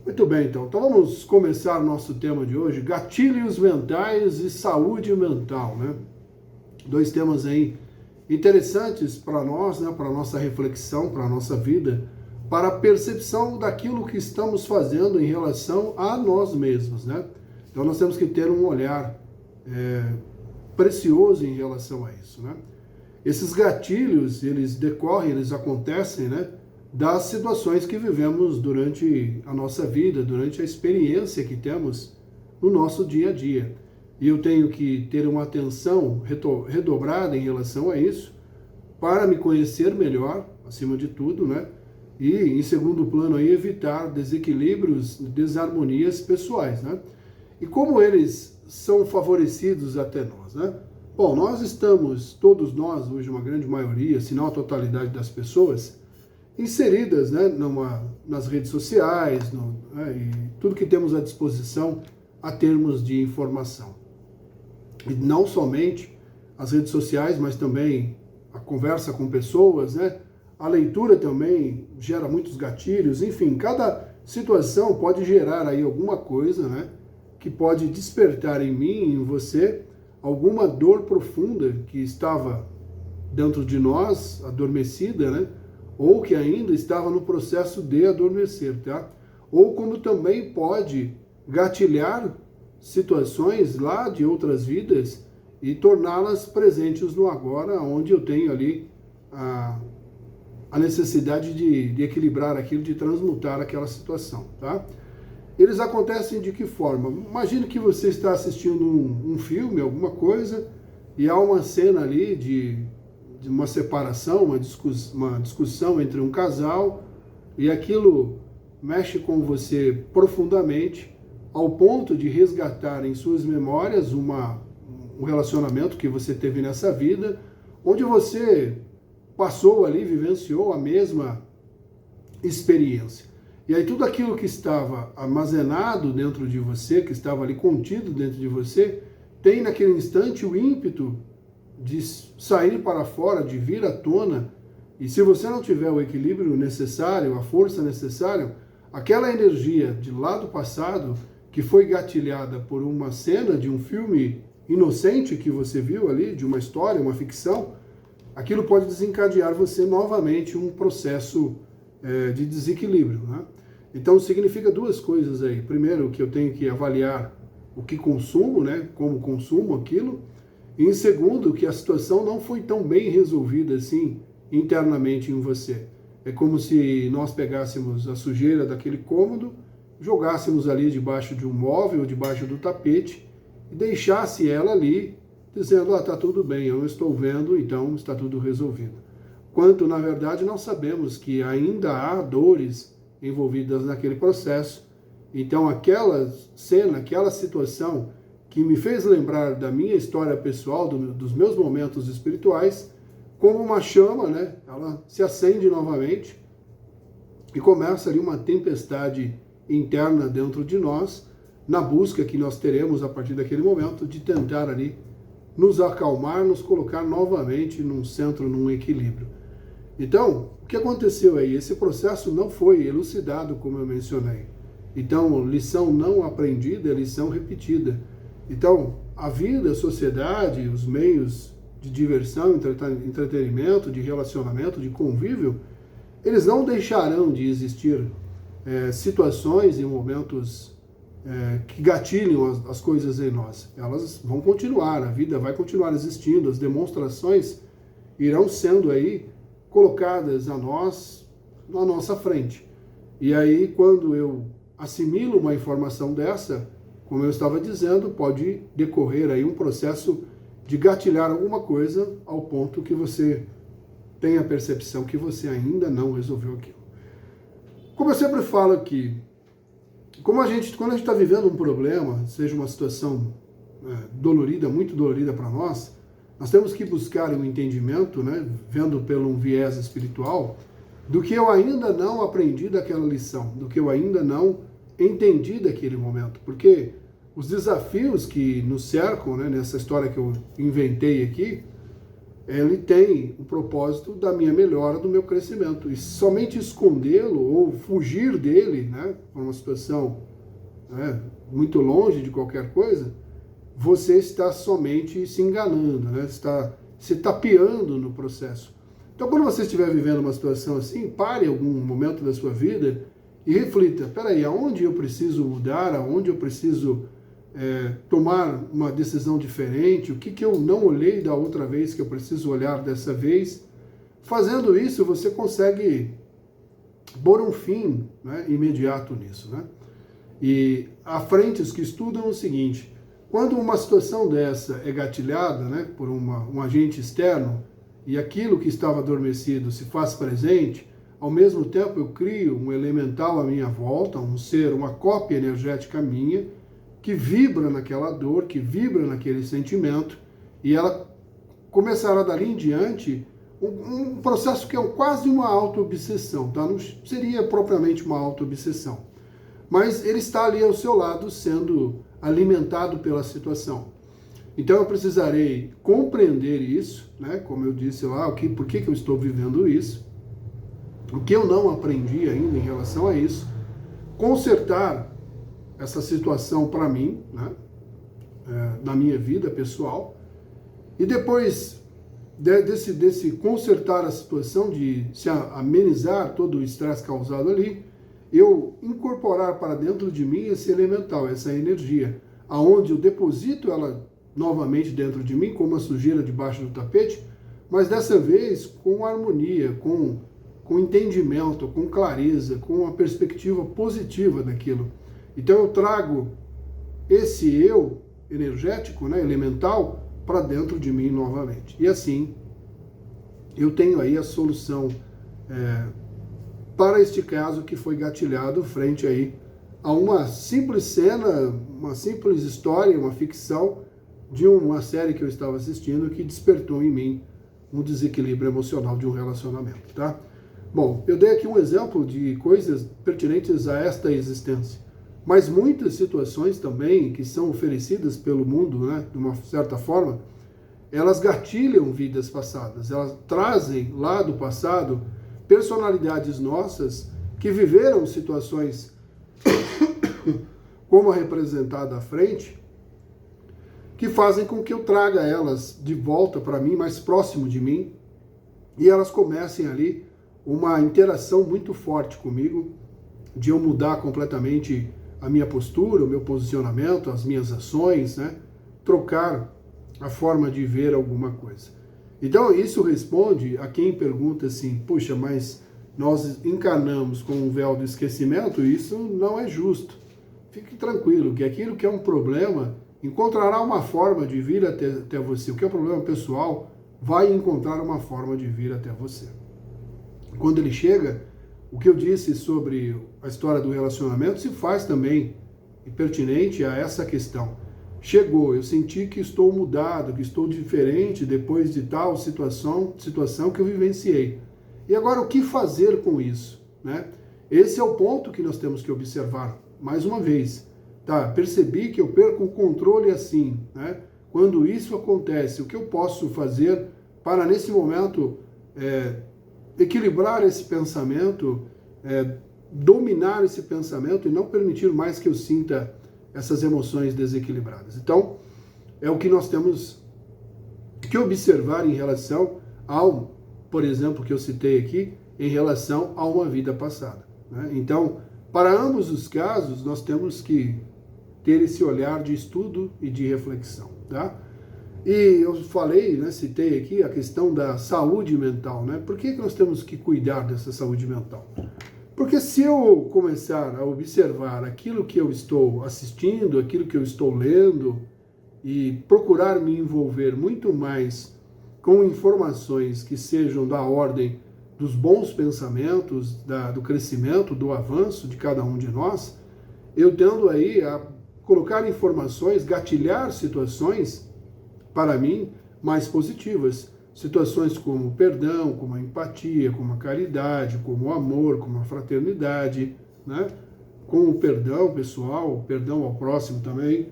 Muito bem, então vamos começar o nosso tema de hoje, gatilhos mentais e saúde mental, né? Dois temas aí interessantes para nós, né? Para a nossa reflexão, para a nossa vida, para a percepção daquilo que estamos fazendo em relação a nós mesmos, né? Então nós temos que ter um olhar precioso em relação a isso, né? Esses gatilhos, eles decorrem, eles acontecem, né? Das situações que vivemos durante a nossa vida, durante a experiência que temos no nosso dia a dia. E eu tenho que ter uma atenção redobrada em relação a isso, para me conhecer melhor, acima de tudo, né? E, em segundo plano, aí, evitar desequilíbrios, desarmonias pessoais, né? E como eles são favorecidos até nós, né? Bom, nós estamos, todos nós, hoje uma grande maioria, se não a totalidade das pessoas, inseridas, né, nas redes sociais, e tudo que temos à disposição a termos de informação. E não somente as redes sociais, mas também a conversa com pessoas, né? A leitura também gera muitos gatilhos, enfim, cada situação pode gerar aí alguma coisa, né, que pode despertar em mim, em você, alguma dor profunda que estava dentro de nós, adormecida, né? Ou que ainda estava no processo de adormecer, tá? Ou como também pode gatilhar situações lá de outras vidas e torná-las presentes no agora, onde eu tenho ali a necessidade de equilibrar aquilo, de transmutar aquela situação, tá? Eles acontecem de que forma? Imagine que você está assistindo um filme, alguma coisa, e há uma cena ali de uma separação, uma discussão entre um casal, e aquilo mexe com você profundamente, ao ponto de resgatar em suas memórias um relacionamento que você teve nessa vida, onde você passou ali, vivenciou a mesma experiência. E aí tudo aquilo que estava armazenado dentro de você, que estava ali contido dentro de você, tem naquele instante o ímpeto de sair para fora, de vir à tona, e se você não tiver o equilíbrio necessário, a força necessária, aquela energia de lá do passado, que foi gatilhada por uma cena de um filme inocente que você viu ali, de uma história, uma ficção, aquilo pode desencadear você novamente um processo de desequilíbrio, né? Então significa duas coisas aí. Primeiro, que eu tenho que avaliar o que consumo, né? Como consumo aquilo. E em segundo, que a situação não foi tão bem resolvida assim internamente em você. É como se nós pegássemos a sujeira daquele cômodo, jogássemos ali debaixo de um móvel, debaixo do tapete, e deixasse ela ali, dizendo, tá tudo bem, eu não estou vendo, então está tudo resolvido. Quanto, na verdade, nós sabemos que ainda há dores envolvidas naquele processo. Então, aquela cena, aquela situação que me fez lembrar da minha história pessoal, dos meus momentos espirituais, como uma chama, né? Ela se acende novamente e começa ali uma tempestade interna dentro de nós, na busca que nós teremos a partir daquele momento de tentar ali nos acalmar, nos colocar novamente num centro, num equilíbrio. Então, o que aconteceu aí? Esse processo não foi elucidado, como eu mencionei. Então, lição não aprendida é lição repetida. Então, a vida, a sociedade, os meios de diversão, entretenimento, de relacionamento, de convívio, eles não deixarão de existir situações e momentos que gatilham as coisas em nós. Elas vão continuar, a vida vai continuar existindo, as demonstrações irão sendo aí colocadas a nós, na nossa frente. E aí, quando eu assimilo uma informação dessa, como eu estava dizendo, pode decorrer aí um processo de gatilhar alguma coisa ao ponto que você tem a percepção que você ainda não resolveu aquilo. Como eu sempre falo aqui, quando a gente está vivendo um problema, seja uma situação dolorida, muito dolorida para nós temos que buscar um entendimento, né, vendo pelo um viés espiritual, do que eu ainda não aprendi daquela lição, do que eu ainda não entendi daquele momento. Porque os desafios que nos cercam, né, nessa história que eu inventei aqui, ele tem o propósito da minha melhora, do meu crescimento. E somente escondê-lo ou fugir dele, né, para uma situação, né, muito longe de qualquer coisa, você está somente se enganando, né, está se tapeando no processo. Então, quando você estiver vivendo uma situação assim, pare em algum momento da sua vida e reflita, peraí, aonde eu preciso mudar, aonde eu preciso tomar uma decisão diferente, o que eu não olhei da outra vez que eu preciso olhar dessa vez. Fazendo isso, você consegue pôr um fim, né, imediato nisso, né? E há frentes que estudam o seguinte: quando uma situação dessa é gatilhada, né, por um agente externo, e aquilo que estava adormecido se faz presente, ao mesmo tempo eu crio um elemental à minha volta, um ser, uma cópia energética minha, que vibra naquela dor, que vibra naquele sentimento, e ela começará dali em diante um processo que é quase uma auto-obsessão, tá? Não seria propriamente uma auto-obsessão, mas ele está ali ao seu lado sendo alimentado pela situação. Então eu precisarei compreender isso, né? Como eu disse lá, por que eu estou vivendo isso, o que eu não aprendi ainda em relação a isso, consertar essa situação para mim, né, na minha vida pessoal, e depois desse consertar a situação, de se amenizar todo o estresse causado ali, eu incorporar para dentro de mim esse elemental, essa energia, aonde eu deposito ela novamente dentro de mim, como uma sujeira debaixo do tapete, mas dessa vez com harmonia, com entendimento, com clareza, com uma perspectiva positiva daquilo. Então eu trago esse eu energético, né, elemental, para dentro de mim novamente. E assim eu tenho aí a solução para este caso que foi gatilhado frente aí a uma simples cena, uma simples história, uma ficção de uma série que eu estava assistindo que despertou em mim um desequilíbrio emocional de um relacionamento, tá? Bom, eu dei aqui um exemplo de coisas pertinentes a esta existência. Mas muitas situações também que são oferecidas pelo mundo, né, de uma certa forma, elas gatilham vidas passadas, elas trazem lá do passado personalidades nossas que viveram situações como a representada à frente, que fazem com que eu traga elas de volta para mim, mais próximo de mim, e elas comecem ali uma interação muito forte comigo, de eu mudar completamente a minha postura, o meu posicionamento, as minhas ações, né? Trocar a forma de ver alguma coisa. Então isso responde a quem pergunta assim, puxa, mas nós encarnamos com um véu do esquecimento, isso não é justo. Fique tranquilo, que aquilo que é um problema encontrará uma forma de vir até você. O que é um problema pessoal vai encontrar uma forma de vir até você. Quando ele chega, o que eu disse sobre a história do relacionamento se faz também pertinente a essa questão. Chegou, eu senti que estou mudado, que estou diferente depois de tal situação que eu vivenciei. E agora o que fazer com isso, né? Esse é o ponto que nós temos que observar, mais uma vez. Tá, percebi que eu perco o controle assim, né? Quando isso acontece, o que eu posso fazer para, nesse momento, equilibrar esse pensamento, dominar esse pensamento e não permitir mais que eu sinta essas emoções desequilibradas. Então, é o que nós temos que observar em relação ao, por exemplo, que eu citei aqui, em relação a uma vida passada, né? Então, para ambos os casos, nós temos que ter esse olhar de estudo e de reflexão, tá? E eu falei, né, citei aqui a questão da saúde mental, né? Por que nós temos que cuidar dessa saúde mental? Porque se eu começar a observar aquilo que eu estou assistindo, aquilo que eu estou lendo, e procurar me envolver muito mais com informações que sejam da ordem dos bons pensamentos, do crescimento, do avanço de cada um de nós, eu tendo aí a colocar informações, gatilhar situações, para mim, mais positivas. Situações como o perdão, como a empatia, como a caridade, como o amor, como a fraternidade, né? Com o perdão pessoal, o perdão ao próximo também.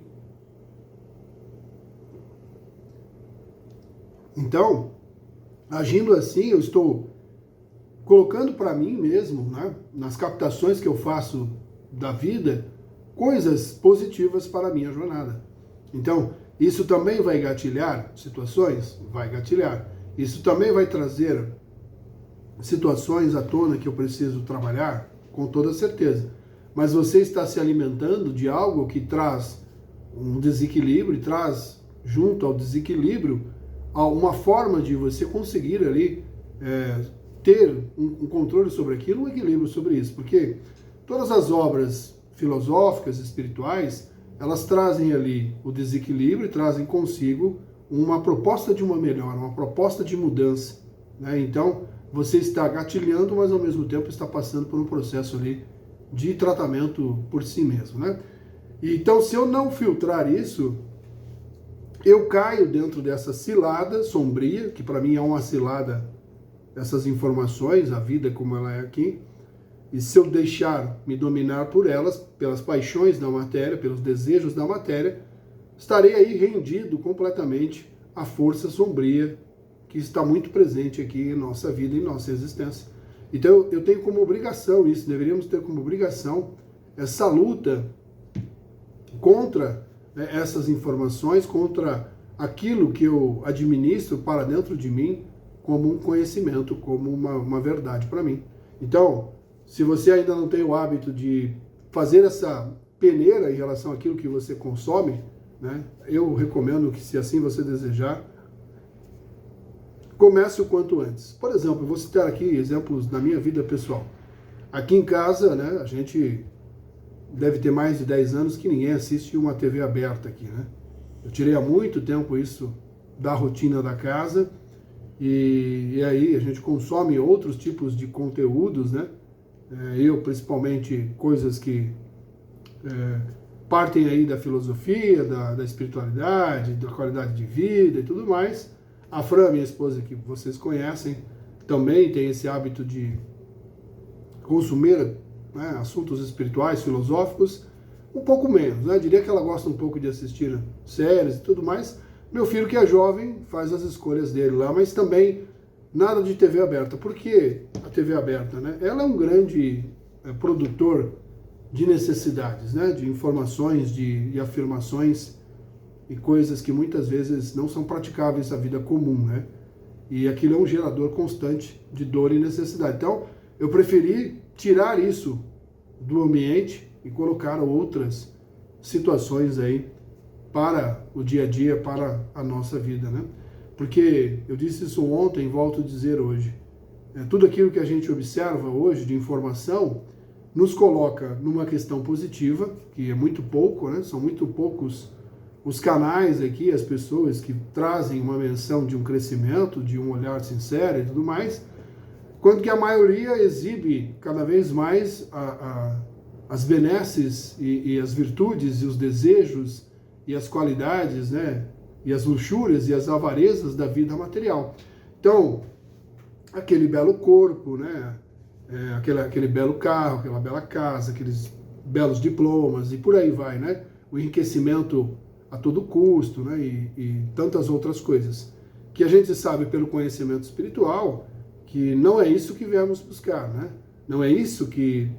Então, Agindo assim, eu estou colocando para mim mesmo, né, nas captações que eu faço da vida, coisas positivas para a minha jornada. Então, isso também vai gatilhar situações? Vai gatilhar. Isso também vai trazer situações à tona que eu preciso trabalhar? Com toda certeza. Mas você está se alimentando de algo que traz um desequilíbrio, e traz junto ao desequilíbrio uma forma de você conseguir ali ter um controle sobre aquilo, um equilíbrio sobre isso. Porque todas as obras filosóficas, espirituais, elas trazem ali o desequilíbrio e trazem consigo uma proposta de uma melhora, uma proposta de mudança, né? Então, você está gatilhando, mas ao mesmo tempo está passando por um processo ali de tratamento por si mesmo, né? Então, se eu não filtrar isso, eu caio dentro dessa cilada sombria, que para mim é uma cilada, essas informações, a vida como ela é aqui, e se eu deixar me dominar por elas, pelas paixões da matéria, pelos desejos da matéria, estarei aí rendido completamente à força sombria que está muito presente aqui em nossa vida, em nossa existência. Então eu tenho como obrigação isso, deveríamos ter como obrigação essa luta contra, né, essas informações, contra aquilo que eu administro para dentro de mim como um conhecimento, como uma verdade para mim. Então, se você ainda não tem o hábito de fazer essa peneira em relação àquilo que você consome, né, eu recomendo que, se assim você desejar, comece o quanto antes. Por exemplo, eu vou citar aqui exemplos da minha vida pessoal. Aqui em casa, né, a gente deve ter mais de 10 anos que ninguém assiste uma TV aberta aqui, né? Eu tirei há muito tempo isso da rotina da casa e aí a gente consome outros tipos de conteúdos, né? Eu, principalmente, coisas que partem aí da filosofia, da espiritualidade, da qualidade de vida e tudo mais. A Fran, minha esposa, que vocês conhecem, também tem esse hábito de consumir, né, assuntos espirituais, filosóficos, um pouco menos, né? Diria que ela gosta um pouco de assistir séries e tudo mais. Meu filho, que é jovem, faz as escolhas dele lá, mas também nada de TV aberta. Por que a TV aberta, né? Ela é um grande produtor de necessidades, né? De informações, de afirmações e coisas que muitas vezes não são praticáveis na vida comum, né? E aquilo é um gerador constante de dor e necessidade. Então, eu preferi tirar isso do ambiente e colocar outras situações aí para o dia a dia, para a nossa vida, né? Porque eu disse isso ontem, volto a dizer hoje. Tudo aquilo que a gente observa hoje de informação nos coloca numa questão positiva, que é muito pouco, né? São muito poucos os canais aqui, as pessoas que trazem uma menção de um crescimento, de um olhar sincero e tudo mais, quando que a maioria exibe cada vez mais as benesses e as virtudes e os desejos e as qualidades, né? E as luxúrias e as avarezas da vida material. Então, aquele belo corpo, né? Aquele belo carro, aquela bela casa, aqueles belos diplomas e por aí vai, né? O enriquecimento a todo custo, né? E tantas outras coisas que a gente sabe pelo conhecimento espiritual que não é isso que viemos buscar, né? Não é isso que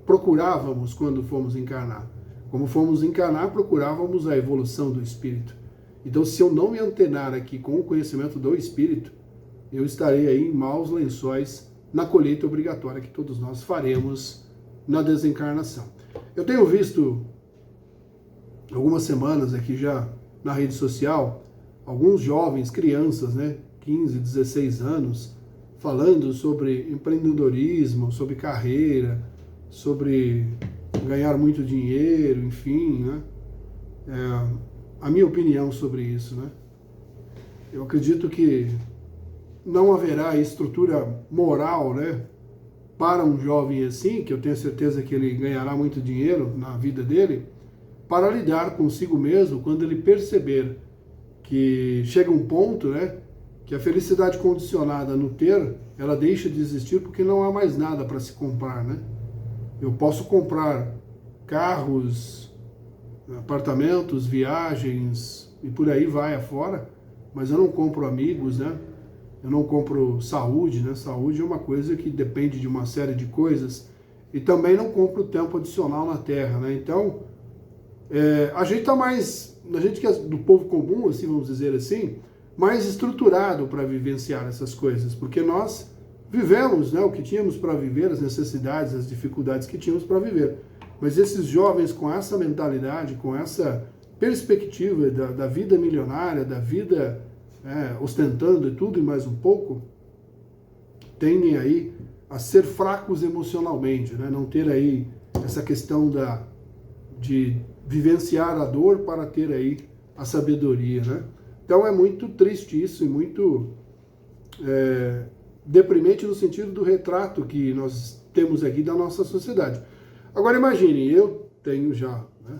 procurávamos quando fomos encarnar. Como fomos encarnar, procurávamos a evolução do espírito. Então, se eu não me antenar aqui com o conhecimento do espírito, eu estarei aí em maus lençóis na colheita obrigatória que todos nós faremos na desencarnação. Eu tenho visto algumas semanas aqui já na rede social alguns jovens, crianças, né, 15, 16 anos, falando sobre empreendedorismo, sobre carreira, sobre ganhar muito dinheiro, enfim, né? A minha opinião sobre isso, né? Eu acredito que não haverá estrutura moral, né, para um jovem assim, que eu tenho certeza que ele ganhará muito dinheiro na vida dele, para lidar consigo mesmo quando ele perceber que chega um ponto, né, que a felicidade condicionada no ter, ela deixa de existir porque não há mais nada para se comprar, né? Eu posso comprar carros, apartamentos, viagens e por aí vai afora, mas eu não compro amigos, né? Eu não compro saúde, né? Saúde é uma coisa que depende de uma série de coisas. E também não compro tempo adicional na Terra, né? Então, a gente está mais, a gente que é do povo comum, assim, vamos dizer assim, mais estruturado para vivenciar essas coisas, porque nós vivemos, né, o que tínhamos para viver, as necessidades, as dificuldades que tínhamos para viver. Mas esses jovens com essa mentalidade, com essa perspectiva da vida milionária, da vida ostentando e tudo e mais um pouco, tendem aí a ser fracos emocionalmente, né? Não ter aí essa questão de vivenciar a dor para ter aí a sabedoria, né? Então é muito triste isso e muito deprimente no sentido do retrato que nós temos aqui da nossa sociedade. Agora imagine, eu tenho já, né,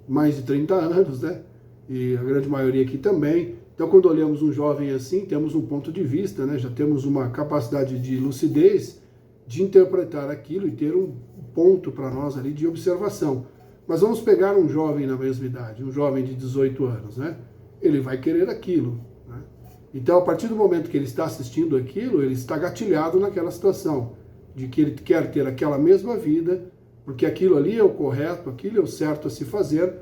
mais de 30 anos, né? E a grande maioria aqui também. Então quando olhamos um jovem assim, temos um ponto de vista, né? Já temos uma capacidade de lucidez de interpretar aquilo e ter um ponto para nós ali de observação. Mas vamos pegar um jovem na mesma idade, um jovem de 18 anos, né? Ele vai querer aquilo, né? Então, a partir do momento que ele está assistindo aquilo, ele está gatilhado naquela situação, de que ele quer ter aquela mesma vida, porque aquilo ali é o correto, aquilo é o certo a se fazer,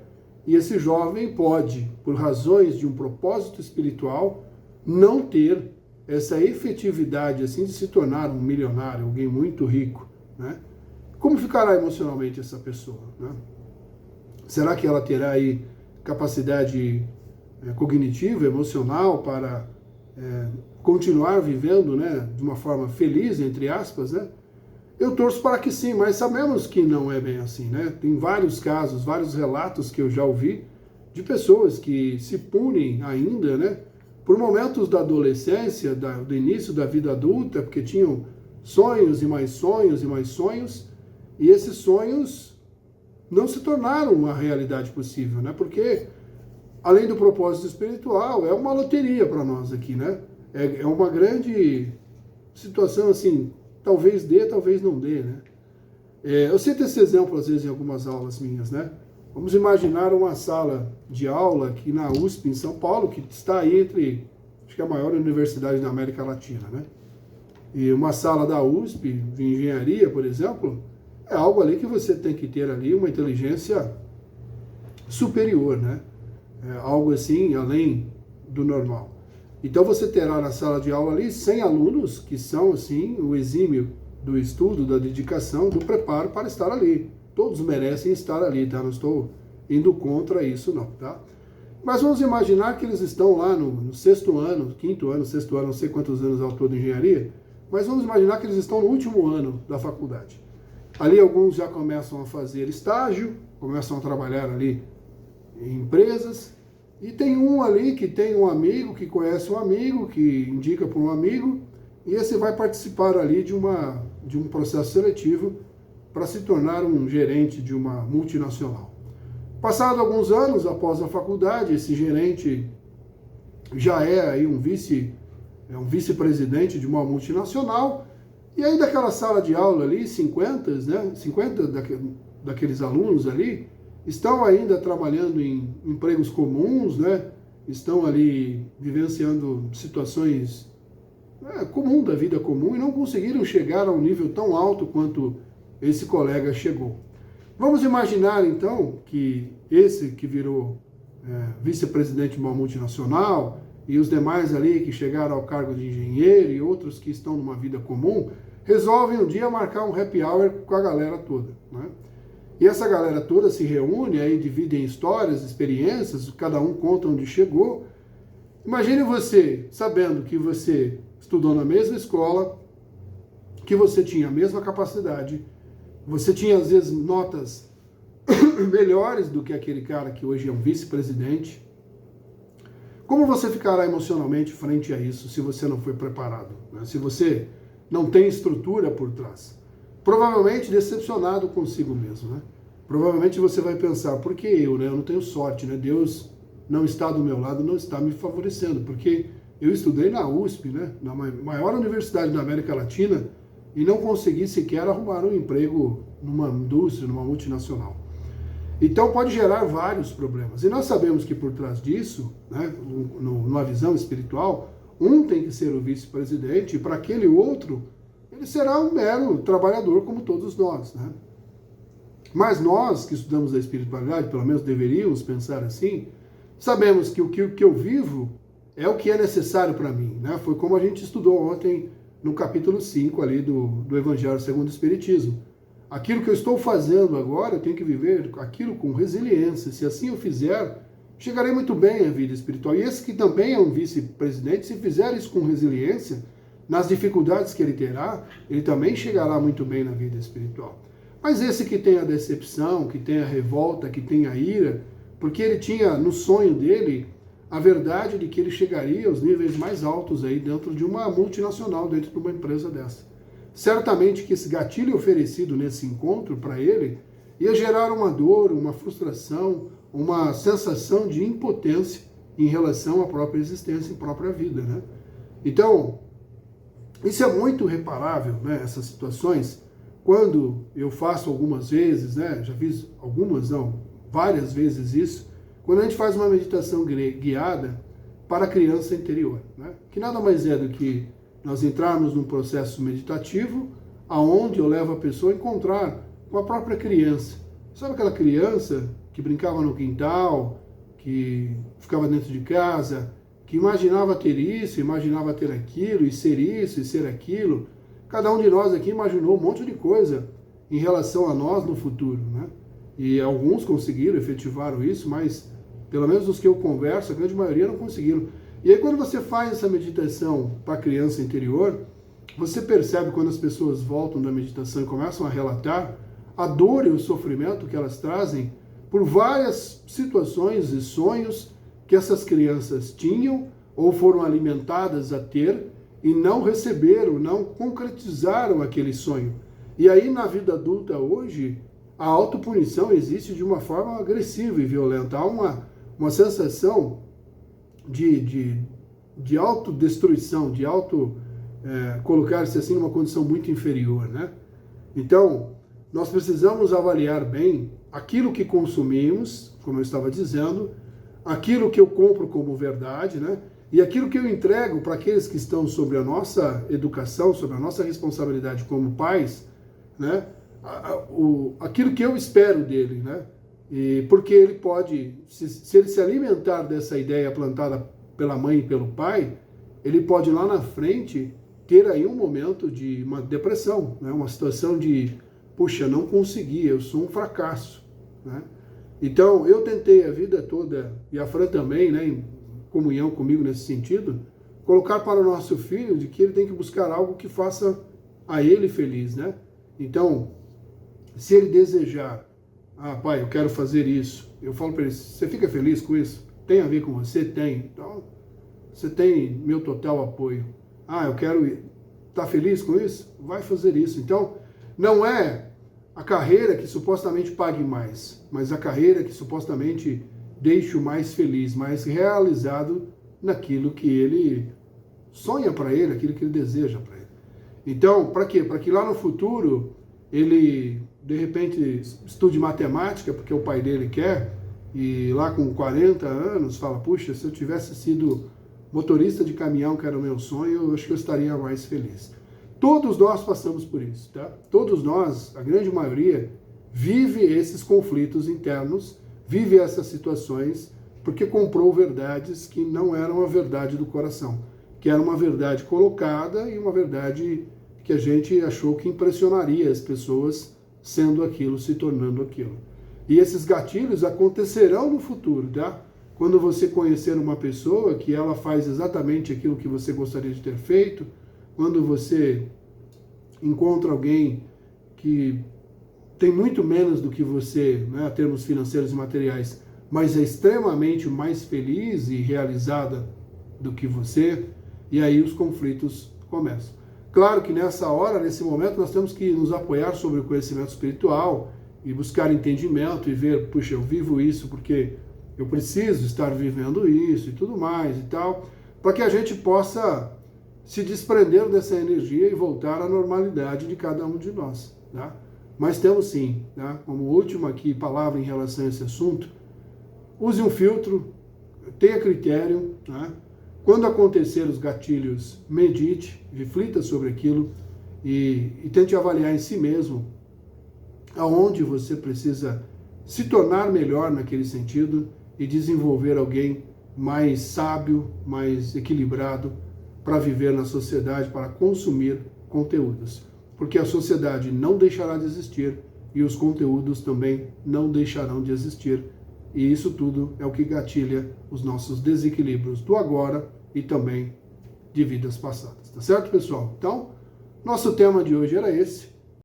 e esse jovem pode, por razões de um propósito espiritual, não ter essa efetividade assim de se tornar um milionário, alguém muito rico, né? Como ficará emocionalmente essa pessoa, né? Será que ela terá aí capacidade cognitiva, emocional para continuar vivendo, né, de uma forma feliz, entre aspas, né? Eu torço para que sim, mas sabemos que não é bem assim, né? Tem vários casos, vários relatos que eu já ouvi de pessoas que se punem ainda, né, por momentos da adolescência, do início da vida adulta, porque tinham sonhos e mais sonhos e mais sonhos, e esses sonhos não se tornaram uma realidade possível, né? Porque, além do propósito espiritual, é uma loteria para nós aqui, né? É uma grande situação assim, talvez dê, talvez não dê, né? Eu cito esse exemplo, às vezes, em algumas aulas minhas, né? Vamos imaginar uma sala de aula aqui na USP, em São Paulo, que está aí entre, acho que é a maior universidade da América Latina, né? E uma sala da USP, de engenharia, por exemplo, é algo ali que você tem que ter ali uma inteligência superior, né? É algo assim, além do normal. Então você terá na sala de aula ali 100 alunos que são, assim, o exímio do estudo, da dedicação, do preparo para estar ali. Todos merecem estar ali, tá? Não estou indo contra isso, não, tá? Mas vamos imaginar que eles estão lá no sexto ano, quinto ano, sexto ano, não sei quantos anos ao todo de engenharia, mas vamos imaginar que eles estão no último ano da faculdade. Ali alguns já começam a fazer estágio, começam a trabalhar ali em empresas, e tem um ali que tem um amigo, que conhece um amigo, que indica para um amigo, e esse vai participar ali de um processo seletivo para se tornar um gerente de uma multinacional. Passado alguns anos após a faculdade, esse gerente já é aí um vice-presidente de uma multinacional, e aí daquela sala de aula ali, 50 daqueles alunos ali, estão ainda trabalhando em empregos comuns, né? Estão ali vivenciando situações comuns da vida comum e não conseguiram chegar a um nível tão alto quanto esse colega chegou. Vamos imaginar então que esse que virou vice-presidente de uma multinacional e os demais ali que chegaram ao cargo de engenheiro e outros que estão numa vida comum, resolvem um dia marcar um happy hour com a galera toda, né? E essa galera toda se reúne, aí dividem histórias, experiências, cada um conta onde chegou. Imagine você sabendo que você estudou na mesma escola, que você tinha a mesma capacidade, você tinha às vezes notas melhores do que aquele cara que hoje é um vice-presidente. Como você ficará emocionalmente frente a isso se você não foi preparado, né? Se você não tem estrutura por trás? Provavelmente decepcionado consigo mesmo, né? Provavelmente você vai pensar, por que eu, né? Eu não tenho sorte, né? Deus não está do meu lado, não está me favorecendo, porque eu estudei na USP, né? Na maior universidade da América Latina, e não consegui sequer arrumar um emprego numa indústria, numa multinacional. Então pode gerar vários problemas. E nós sabemos que por trás disso, né, numa visão espiritual, um tem que ser o vice-presidente e para aquele outro, ele será um mero trabalhador como todos nós, né? Mas nós que estudamos a espiritualidade, pelo menos deveríamos pensar assim, sabemos que o que eu vivo é o que é necessário para mim, né? Foi como a gente estudou ontem no capítulo 5 ali do Evangelho segundo o Espiritismo. Aquilo que eu estou fazendo agora, eu tenho que viver aquilo com resiliência. Se assim eu fizer, chegarei muito bem à vida espiritual. E esse que também é um vice-presidente, se fizer isso com resiliência, nas dificuldades que ele terá, ele também chegará muito bem na vida espiritual. Mas esse que tem a decepção, que tem a revolta, que tem a ira, porque ele tinha no sonho dele a verdade de que ele chegaria aos níveis mais altos aí dentro de uma multinacional, dentro de uma empresa dessa. Certamente que esse gatilho oferecido nesse encontro para ele ia gerar uma dor, uma frustração, uma sensação de impotência em relação à própria existência e própria vida, né? Então, isso é muito reparável, né, essas situações, quando eu faço algumas vezes, né, já fiz algumas, não, várias vezes isso, quando a gente faz uma meditação guiada para a criança interior, né, que nada mais é do que nós entrarmos num processo meditativo, aonde eu levo a pessoa a encontrar com a própria criança. Sabe aquela criança que brincava no quintal, que ficava dentro de casa, que imaginava ter isso, imaginava ter aquilo, e ser isso, e ser aquilo. Cada um de nós aqui imaginou um monte de coisa em relação a nós no futuro, né? E alguns conseguiram, efetivaram isso, mas pelo menos os que eu converso, a grande maioria não conseguiram. E aí quando você faz essa meditação para a criança interior, você percebe quando as pessoas voltam da meditação e começam a relatar a dor e o sofrimento que elas trazem por várias situações e sonhos que essas crianças tinham ou foram alimentadas a ter e não receberam, não concretizaram aquele sonho. E aí na vida adulta hoje, a autopunição existe de uma forma agressiva e violenta. Há uma sensação de autodestruição, de colocar-se assim numa condição muito inferior, né? Então, nós precisamos avaliar bem aquilo que consumimos, como eu estava dizendo, aquilo que eu compro como verdade, né? E aquilo que eu entrego para aqueles que estão sobre a nossa educação, sobre a nossa responsabilidade como pais, né? Aquilo que eu espero dele, né? E porque ele pode, se ele se alimentar dessa ideia plantada pela mãe e pelo pai, ele pode lá na frente ter aí um momento de uma depressão, né? Uma situação de, puxa, não consegui, eu sou um fracasso, né? Então, eu tentei a vida toda, e a Fran também, né, em comunhão comigo nesse sentido, colocar para o nosso filho de que ele tem que buscar algo que faça a ele feliz, né? Então, se ele desejar, pai, eu quero fazer isso, eu falo para ele, você fica feliz com isso? Tem a ver com você? Tem. Então, você tem meu total apoio. Eu quero estar feliz com isso? Vai fazer isso. Então, não é a carreira que supostamente pague mais, mas a carreira que supostamente deixe o mais feliz, mais realizado naquilo que ele sonha para ele, aquilo que ele deseja para ele. Então, para quê? Para que lá no futuro ele, de repente, estude matemática, porque o pai dele quer, e lá com 40 anos fala, puxa, se eu tivesse sido motorista de caminhão, que era o meu sonho, eu acho que eu estaria mais feliz. Todos nós passamos por isso, tá? Todos nós, a grande maioria, vive esses conflitos internos, vive essas situações, porque comprou verdades que não eram a verdade do coração, que era uma verdade colocada e uma verdade que a gente achou que impressionaria as pessoas sendo aquilo, se tornando aquilo. E esses gatilhos acontecerão no futuro, tá? Quando você conhecer uma pessoa que ela faz exatamente aquilo que você gostaria de ter feito, quando você encontra alguém que tem muito menos do que você, né, em termos financeiros e materiais, mas é extremamente mais feliz e realizada do que você, e aí os conflitos começam. Claro que nessa hora, nesse momento, nós temos que nos apoiar sobre o conhecimento espiritual e buscar entendimento e ver, puxa, eu vivo isso porque eu preciso estar vivendo isso e tudo mais e tal, para que a gente possa se desprender dessa energia e voltar à normalidade de cada um de nós, tá? Mas temos sim, né? Como última aqui palavra em relação a esse assunto, use um filtro, tenha critério, né? Quando acontecer os gatilhos, medite, reflita sobre aquilo e tente avaliar em si mesmo aonde você precisa se tornar melhor naquele sentido e desenvolver alguém mais sábio, mais equilibrado para viver na sociedade, para consumir conteúdos. Porque a sociedade não deixará de existir e os conteúdos também não deixarão de existir. E isso tudo é o que gatilha os nossos desequilíbrios do agora e também de vidas passadas. Tá certo, pessoal? Então, nosso tema de hoje era esse.